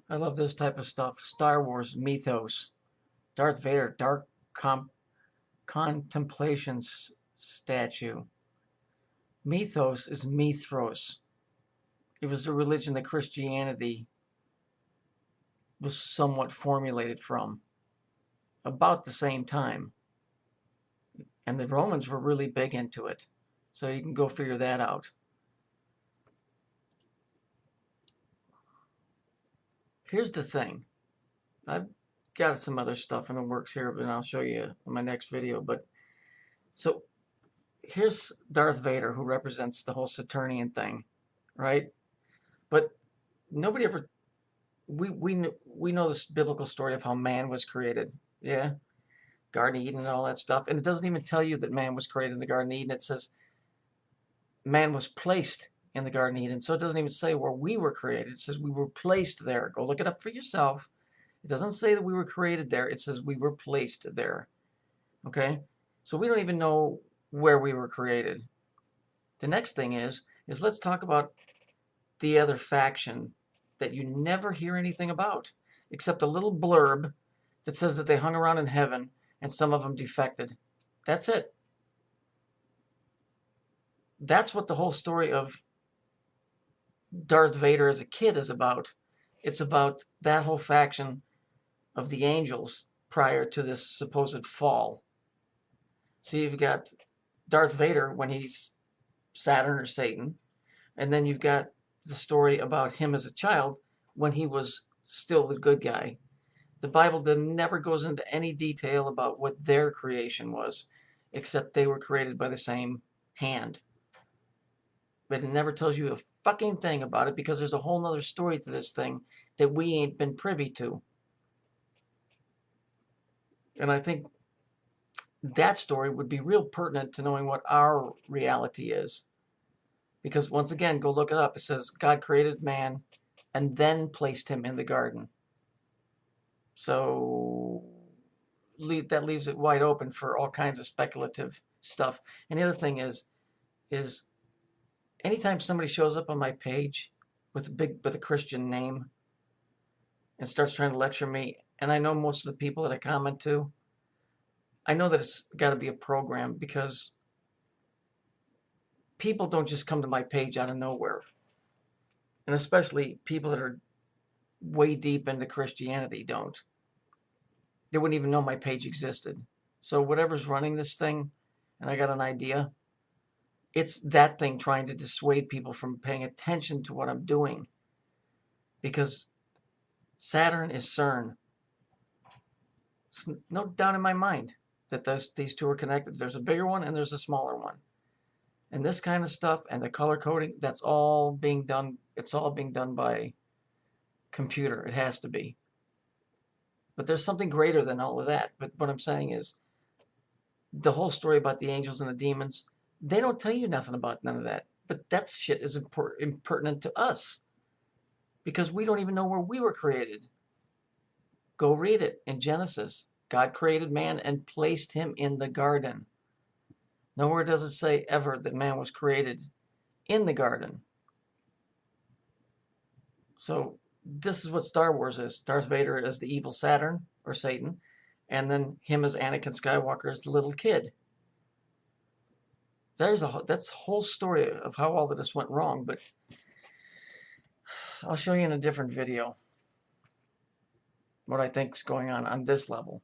I love this type of stuff. Star Wars mythos. Darth Vader, dark contemplations statue. Mythos is Mithros. It was a religion that Christianity was somewhat formulated from about the same time. And the Romans were really big into it. So you can go figure that out. Here's the thing. I've got some other stuff in the works here, but I'll show you in my next video. But so here's Darth Vader, who represents the whole Saturnian thing, right? But nobody ever we know this biblical story of how man was created, yeah, Garden of Eden and all that stuff, and it doesn't even tell you that man was created in the Garden of Eden. It says man was placed in the Garden of Eden, so it doesn't even say where we were created. It says we were placed there. Go look it up for yourself. It doesn't say that we were created there. It says we were placed there. Okay, so we don't even know where we were created. The next thing is let's talk about the other faction that you never hear anything about, except a little blurb that says that they hung around in heaven and some of them defected. That's it. That's what the whole story of Darth Vader as a kid is about. It's about that whole faction of the angels prior to this supposed fall. So you've got Darth Vader when he's Saturn or Satan, and then you've got the story about him as a child when he was still the good guy. The Bible never goes into any detail about what their creation was, except they were created by the same hand. But it never tells you a fucking thing about it because there's a whole nother story to this thing that we ain't been privy to. And I think that story would be real pertinent to knowing what our reality is. Because once again, go look it up. It says God created man and then placed him in the garden. So that leaves it wide open for all kinds of speculative stuff. And the other thing is anytime somebody shows up on my page with a Christian name and starts trying to lecture me, and I know most of the people that I comment to, I know that it's got to be a program because people don't just come to my page out of nowhere. And especially people that are way deep into Christianity don't. They wouldn't even know my page existed. So whatever's running this thing, and I got an idea, it's that thing trying to dissuade people from paying attention to what I'm doing. Because Saturn is CERN. There's no doubt in my mind that these two are connected. There's a bigger one and there's a smaller one. And this kind of stuff and the color coding, that's all being done. It's all being done by computer. It has to be. But there's something greater than all of that. But what I'm saying is the whole story about the angels and the demons, they don't tell you nothing about none of that. But that shit is impertinent to us because we don't even know where we were created. Go read it in Genesis. God created man and placed him in the garden. Nowhere does it say ever that man was created in the garden. So this is what Star Wars is. Darth Vader is the evil Saturn or Satan, and then him as Anakin Skywalker is the little kid. That's the whole story of how all of this went wrong, but I'll show you in a different video what I think is going on this level.